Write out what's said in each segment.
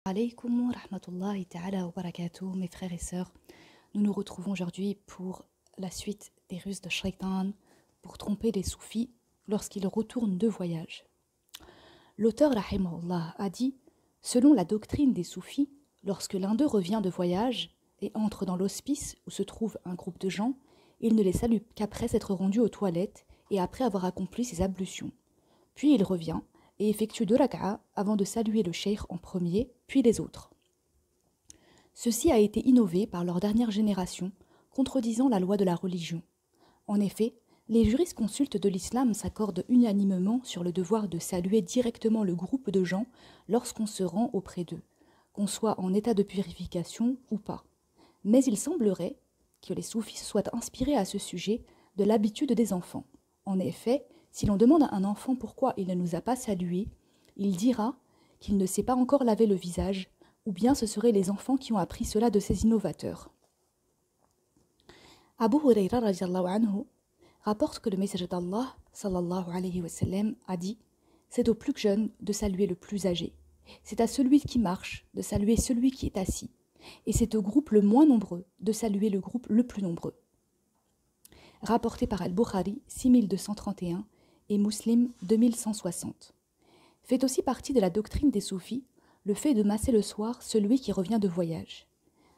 Alaykoum wa rahmatullahi ta'ala wa barakatuh, mes frères et sœurs. Nous nous retrouvons aujourd'hui pour la suite des ruses de Shaitan pour tromper les soufis lorsqu'ils retournent de voyage. L'auteur rahimahullah a dit: selon la doctrine des soufis, lorsque l'un d'eux revient de voyage et entre dans l'hospice où se trouve un groupe de gens, il ne les salue qu'après s'être rendu aux toilettes et après avoir accompli ses ablutions. Puis il revient et effectue 2 rak'a avant de saluer le cheikh en premier, puis les autres. Ceci a été innové par leur dernière génération, contredisant la loi de la religion. En effet, les jurisconsultes de l'islam s'accordent unanimement sur le devoir de saluer directement le groupe de gens lorsqu'on se rend auprès d'eux, qu'on soit en état de purification ou pas. Mais il semblerait que les soufis se soient inspirés à ce sujet de l'habitude des enfants. En effet, si l'on demande à un enfant pourquoi il ne nous a pas salués, il dira qu'il ne sait pas encore laver le visage, ou bien ce seraient les enfants qui ont appris cela de ces innovateurs. Abu Hurayra radiallahu anhu rapporte que le messager d'Allah sallallahu alayhi wa sallam a dit: c'est au plus jeune de saluer le plus âgé, c'est à celui qui marche de saluer celui qui est assis, et c'est au groupe le moins nombreux de saluer le groupe le plus nombreux. Rapporté par Al-Bukhari 6231 et Muslim 2160. Fait aussi partie de la doctrine des soufis le fait de masser le soir celui qui revient de voyage.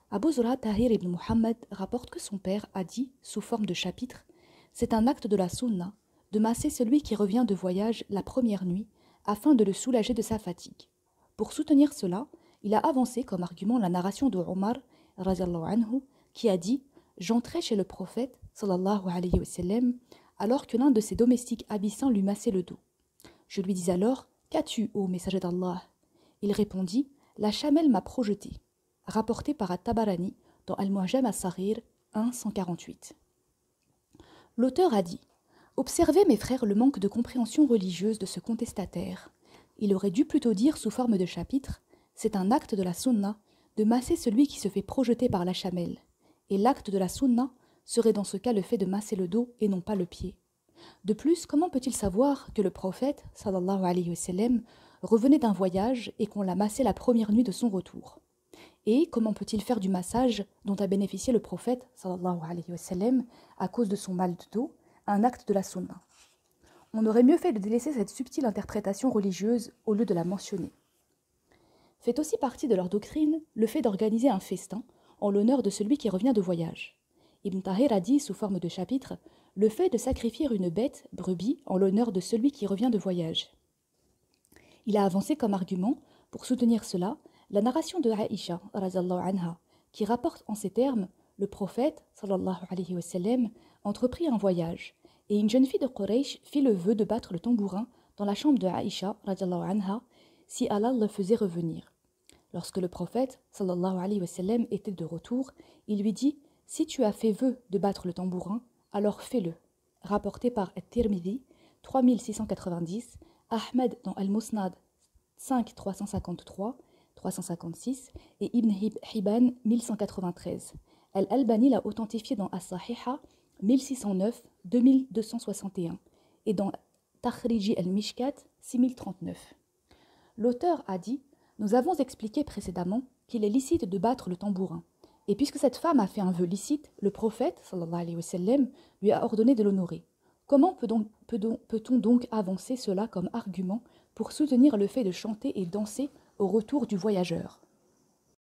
Abu Zur'a Tahir ibn Muhammad rapporte que son père a dit, sous forme de chapitre: c'est un acte de la sunna de masser celui qui revient de voyage la première nuit afin de le soulager de sa fatigue. Pour soutenir cela, il a avancé comme argument la narration de Omar radiallahu anhu qui a dit: j'entrais chez le prophète sallallahu alayhi wa sallam alors que l'un de ses domestiques abyssins lui massait le dos. Je lui dis alors: qu'as-tu, ô messager d'Allah? Il répondit: la chamelle m'a projeté. Rapporté par At-Tabarani dans Al-Mu'jam as-Saghir 148. L'auteur a dit: observez, mes frères, le manque de compréhension religieuse de ce contestataire. Il aurait dû plutôt dire sous forme de chapitre: c'est un acte de la sunna de masser celui qui se fait projeter par la chamelle. Et l'acte de la sunna serait dans ce cas le fait de masser le dos et non pas le pied. De plus, comment peut-il savoir que le prophète, sallallahu alayhi wa sallam, revenait d'un voyage et qu'on l'a massé la première nuit de son retour? Et comment peut-il faire du massage dont a bénéficié le prophète, sallallahu alayhi wa sallam, à cause de son mal de dos, un acte de la sunna? On aurait mieux fait de délaisser cette subtile interprétation religieuse au lieu de la mentionner. Fait aussi partie de leur doctrine le fait d'organiser un festin en l'honneur de celui qui revient de voyage. Ibn Tahir a dit, sous forme de chapitre, le fait de sacrifier une bête, brebis, en l'honneur de celui qui revient de voyage. Il a avancé comme argument, pour soutenir cela, la narration de Aïcha, radhiyallahu anha, qui rapporte en ces termes: le prophète, sallallahu alayhi wa sallam, entreprit un voyage, et une jeune fille de Quraysh fit le vœu de battre le tambourin dans la chambre de Aïcha, radhiyallahu anha, si Allah le faisait revenir. Lorsque le prophète, sallallahu alayhi wa sallam, était de retour, il lui dit: si tu as fait vœu de battre le tambourin, alors fais-le. Rapporté par At-Tirmidhi 3690, Ahmed dans Al-Musnad 5353, 356 et Ibn Hibban 1193. Al-Albani l'a authentifié dans As-Sahiha 1609, 2261 et dans Takhriji al-Mishkat 6039. L'auteur a dit: nous avons expliqué précédemment qu'il est licite de battre le tambourin. Et puisque cette femme a fait un vœu licite, le prophète, sallallahu alayhi wa sallam, lui a ordonné de l'honorer. Comment peut-on donc avancer cela comme argument pour soutenir le fait de chanter et danser au retour du voyageur?